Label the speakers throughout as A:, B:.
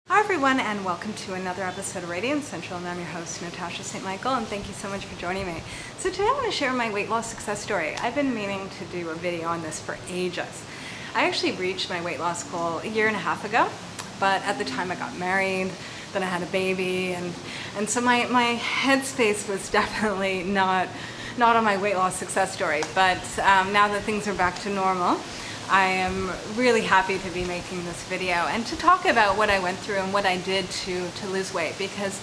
A: Hi everyone, and welcome to another episode of Radiant Central, and I'm your host Natasha St. Michael, and thank you so much for joining me. So today I want to share my weight loss success story. I've been meaning to do a video on this for ages. I actually reached my weight loss goal a year and a half ago, but at the time I got married, then I had a baby, and so my headspace was definitely not on my weight loss success story. But now that things are back to normal, I am really happy to be making this video and to talk about what I went through and what I did to lose weight, because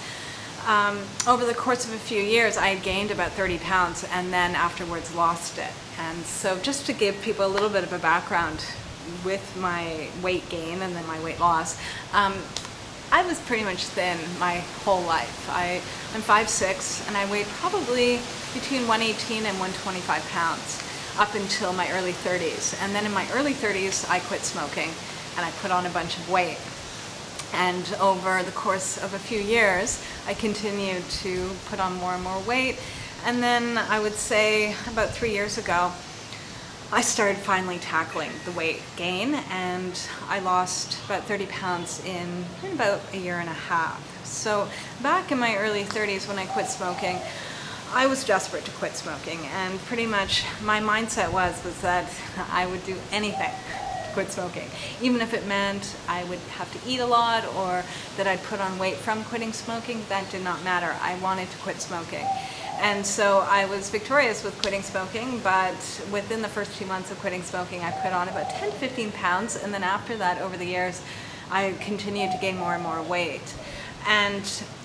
A: over the course of a few years I had gained about 30 pounds and then afterwards lost it. And so just to give people a little bit of a background with my weight gain and then my weight loss, I was pretty much thin my whole life. I'm 5'6", and I weighed probably between 118 and 125 pounds up until my early 30s. And then in my early 30s, I quit smoking and I put on a bunch of weight. And over the course of a few years, I continued to put on more and more weight. And then I would say about 3 years ago, I started finally tackling the weight gain, and I lost about 30 pounds in about a year and a half. So back in my early 30s when I quit smoking, I was desperate to quit smoking, and pretty much my mindset was that I would do anything to quit smoking. Even if it meant I would have to eat a lot or that I'd put on weight from quitting smoking, that did not matter. I wanted to quit smoking. And so I was victorious with quitting smoking, but within the first 2 months of quitting smoking, I put on about 10 to 15 pounds, and then after that, over the years, I continued to gain more and more weight. And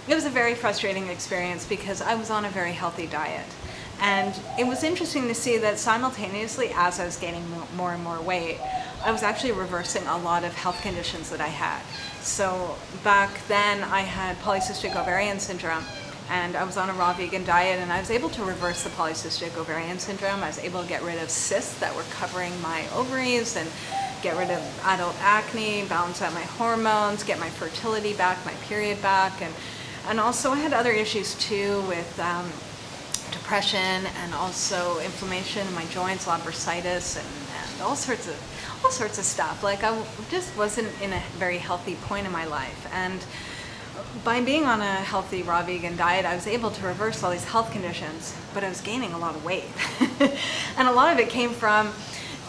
A: it was a very frustrating experience because I was on a very healthy diet. And it was interesting to see that simultaneously, as I was gaining more and more weight, I was actually reversing a lot of health conditions that I had. So back then I had polycystic ovarian syndrome, and I was on a raw vegan diet, and I was able to reverse the polycystic ovarian syndrome. I was able to get rid of cysts that were covering my ovaries and get rid of adult acne, balance out my hormones, get my fertility back, my period back, and also I had other issues too with depression and also inflammation in my joints, a lot of bursitis, and all sorts of stuff. Like I just wasn't in a very healthy point in my life, and by being on a healthy raw vegan diet, I was able to reverse all these health conditions, but I was gaining a lot of weight. And a lot of it came from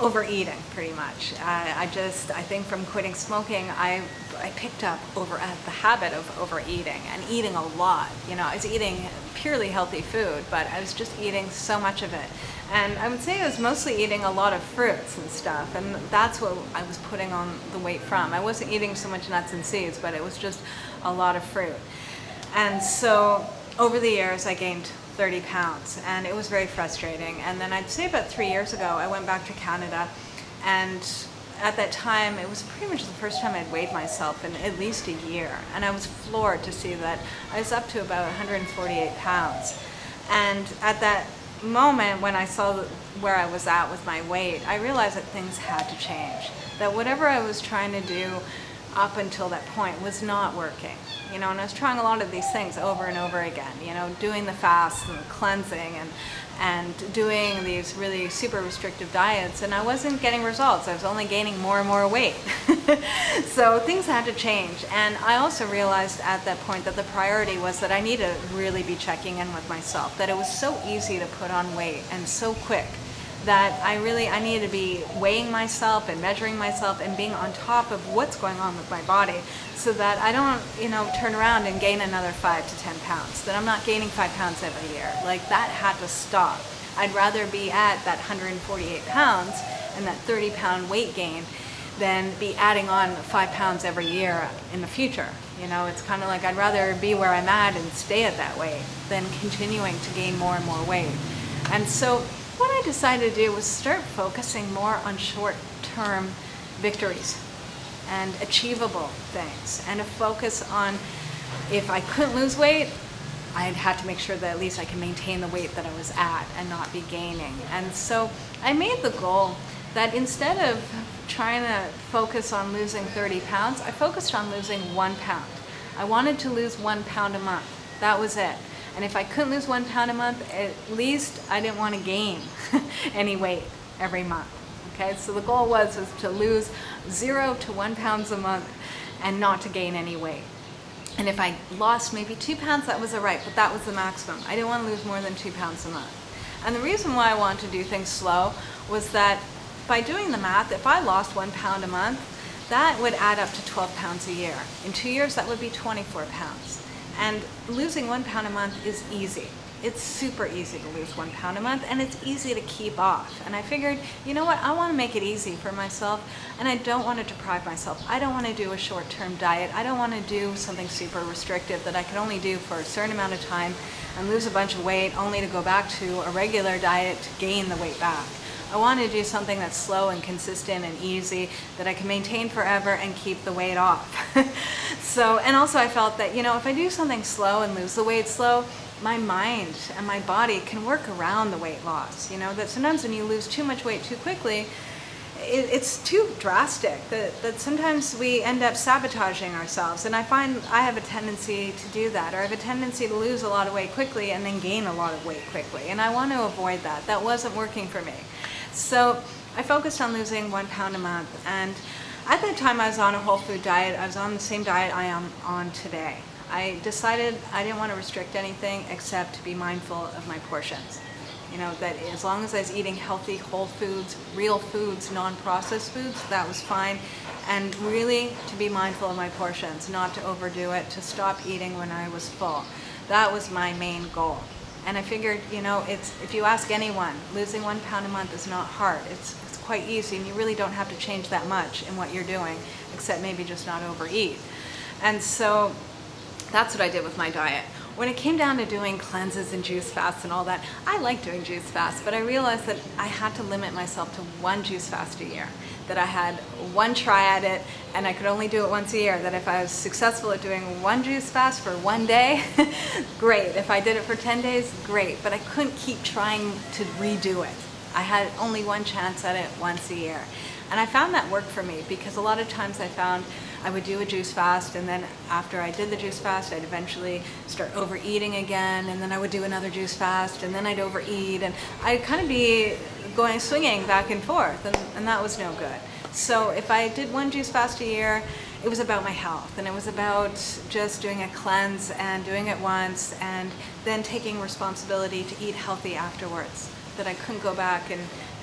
A: overeating, pretty much. I think from quitting smoking, I picked up the habit of overeating and eating a lot. You know, I was eating purely healthy food, but I was just eating so much of it. And I would say I was mostly eating a lot of fruits and stuff, and that's what I was putting on the weight from. I wasn't eating so much nuts and seeds, but it was just a lot of fruit. And so over the years, I gained 30 pounds, and it was very frustrating. And then I'd say about 3 years ago, I went back to Canada, and at that time, it was pretty much the first time I'd weighed myself in at least a year. And I was floored to see that I was up to about 148 pounds. And at that moment when I saw where I was at with my weight, I realized that things had to change. That whatever I was trying to do up until that point was not working. You know, and I was trying a lot of these things over and over again, you know, doing the fast and the cleansing and doing these really super restrictive diets, and I wasn't getting results. I was only gaining more and more weight. So things had to change. And I also realized at that point that the priority was that I needed to really be checking in with myself, that it was so easy to put on weight and so quick, that I needed to be weighing myself and measuring myself and being on top of what's going on with my body, so that I don't, you know, turn around and gain another 5 to 10 pounds, that I'm not gaining 5 pounds every year. Like, that had to stop. I'd rather be at that 148 pounds and that 30-pound weight gain than be adding on 5 pounds every year in the future. You know, it's kind of like I'd rather be where I'm at and stay at that weight than continuing to gain more and more weight. And so what I decided to do was start focusing more on short-term victories and achievable things, and to focus on, if I couldn't lose weight, I'd have to make sure that at least I can maintain the weight that I was at and not be gaining. And so I made the goal that instead of trying to focus on losing 30 pounds, I focused on losing 1 pound. I wanted to lose 1 pound a month. That was it. And if I couldn't lose 1 pound a month, at least I didn't want to gain any weight every month. Okay, so the goal was to lose 0 to 1 pounds a month and not to gain any weight. And if I lost maybe 2 pounds, that was all right, but that was the maximum. I didn't want to lose more than 2 pounds a month. And the reason why I wanted to do things slow was that by doing the math, if I lost 1 pound a month, that would add up to 12 pounds a year. In 2 years, that would be 24 pounds. And losing 1 pound a month is easy. It's super easy to lose 1 pound a month, and it's easy to keep off. And I figured, you know what, I want to make it easy for myself, and I don't want to deprive myself. I don't want to do a short-term diet. I don't want to do something super restrictive that I can only do for a certain amount of time and lose a bunch of weight only to go back to a regular diet to gain the weight back. I want to do something that's slow and consistent and easy that I can maintain forever and keep the weight off. And also I felt that, you know, if I do something slow and lose the weight slow, my mind and my body can work around the weight loss. You know, that sometimes when you lose too much weight too quickly, it's too drastic, that sometimes we end up sabotaging ourselves. And I find I have a tendency to do that, or I have a tendency to lose a lot of weight quickly and then gain a lot of weight quickly. And I want to avoid that. That wasn't working for me. So I focused on losing 1 pound a month. And at that time I was on a whole food diet. I was on the same diet I am on today. I decided I didn't want to restrict anything except to be mindful of my portions. You know, that as long as I was eating healthy, whole foods, real foods, non-processed foods, that was fine. And really to be mindful of my portions, not to overdo it, to stop eating when I was full. That was my main goal. And I figured, you know, if you ask anyone, losing 1 pound a month is not hard. It's quite easy, and you really don't have to change that much in what you're doing, except maybe just not overeat. And so that's what I did with my diet. When it came down to doing cleanses and juice fasts and all that, I like doing juice fasts, but I realized that I had to limit myself to 1 juice fast a year, that I had 1 try at it, and I could only do it once a year, that if I was successful at doing 1 juice fast for 1 day, great. If I did it for 10 days, great, but I couldn't keep trying to redo it. I had only 1 chance at it once a year. And I found that worked for me, because a lot of times I found I would do a juice fast, and then after I did the juice fast, I'd eventually start overeating again, and then I would do another juice fast, and then I'd overeat, and I'd kind of be swinging back and forth, and that was no good. So if I did 1 juice fast a year, it was about my health, and it was about just doing a cleanse and doing it once, and then taking responsibility to eat healthy afterwards, that I couldn't go back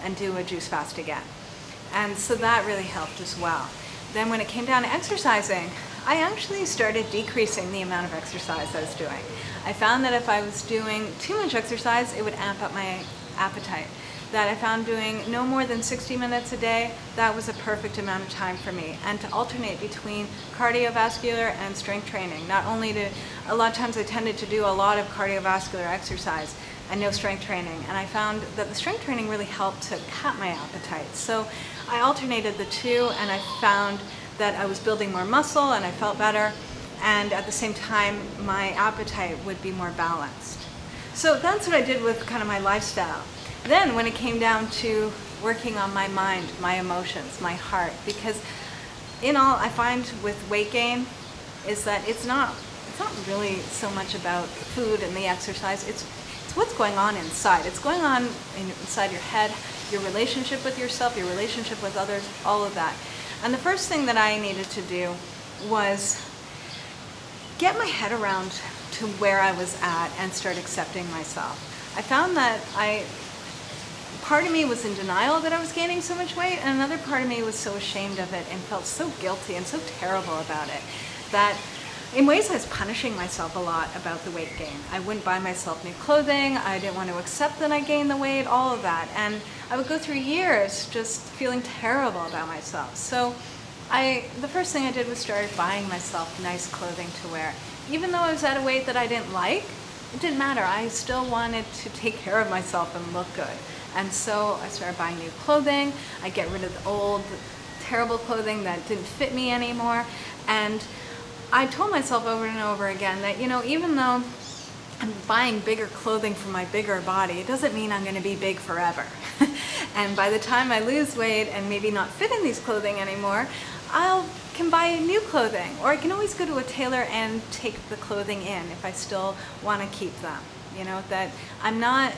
A: and do a juice fast again. And so that really helped as well. Then when it came down to exercising, I actually started decreasing the amount of exercise I was doing. I found that if I was doing too much exercise, it would amp up my appetite. That I found doing no more than 60 minutes a day, that was a perfect amount of time for me. And to alternate between cardiovascular and strength training. Not only a lot of times I tended to do a lot of cardiovascular exercise and no strength training. And I found that the strength training really helped to cap my appetite. So I alternated the two, and I found that I was building more muscle and I felt better, and at the same time my appetite would be more balanced. So that's what I did with kind of my lifestyle. Then when it came down to working on my mind, my emotions, my heart, because in all I find with weight gain is that it's not really so much about food and the exercise, it's what's going on inside. It's going on inside your head, your relationship with yourself, your relationship with others, all of that. And the first thing that I needed to do was get my head around to where I was at and start accepting myself. I found that part of me was in denial that I was gaining so much weight, and another part of me was so ashamed of it and felt so guilty and so terrible about it that in ways I was punishing myself a lot about the weight gain. I wouldn't buy myself new clothing, I didn't want to accept that I gained the weight, all of that. And I would go through years just feeling terrible about myself. So the first thing I did was started buying myself nice clothing to wear. Even though I was at a weight that I didn't like, it didn't matter. I still wanted to take care of myself and look good. And so I started buying new clothing. I get rid of the old, terrible clothing that didn't fit me anymore. And I told myself over and over again that, you know, even though I'm buying bigger clothing for my bigger body, it doesn't mean I'm going to be big forever. And by the time I lose weight and maybe not fit in these clothing anymore, I can buy new clothing, or I can always go to a tailor and take the clothing in if I still want to keep them. You know, that I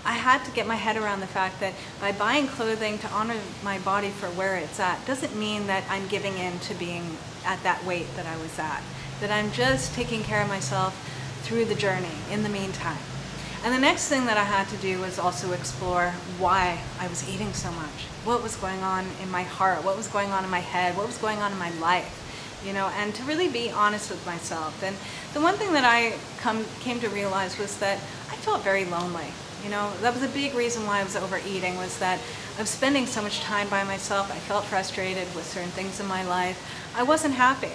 A: had to get my head around the fact that by buying clothing to honor my body for where it's at doesn't mean that I'm giving in to being at that weight that I was at. That I'm just taking care of myself through the journey in the meantime. And the next thing that I had to do was also explore why I was eating so much. What was going on in my heart? What was going on in my head? What was going on in my life? You know, and to really be honest with myself. And the one thing that I came to realize was that I felt very lonely. You know, that was a big reason why I was overeating, was that I was spending so much time by myself. I felt frustrated with certain things in my life. I wasn't happy,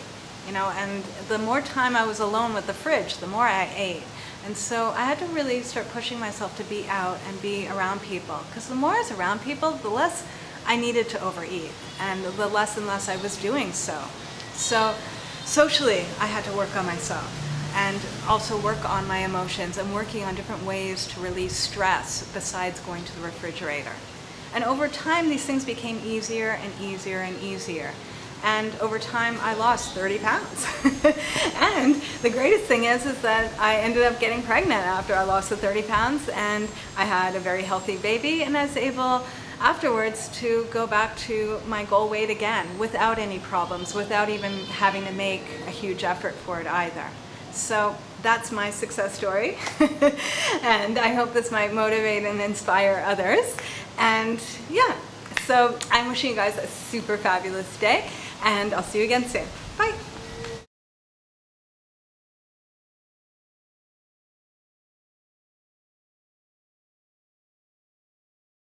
A: you know, and the more time I was alone with the fridge, the more I ate. And so I had to really start pushing myself to be out and be around people, because the more I was around people, the less I needed to overeat, and the less and less I was doing so. So socially, I had to work on myself and also work on my emotions and working on different ways to release stress besides going to the refrigerator. And over time, these things became easier and easier and easier. And over time, I lost 30 pounds. And the greatest thing is that I ended up getting pregnant after I lost the 30 pounds, and I had a very healthy baby, and I was able afterwards to go back to my goal weight again without any problems, without even having to make a huge effort for it either. So that's my success story. And I hope this might motivate and inspire others. And yeah, so I'm wishing you guys a super fabulous day, and I'll see you again soon. Bye.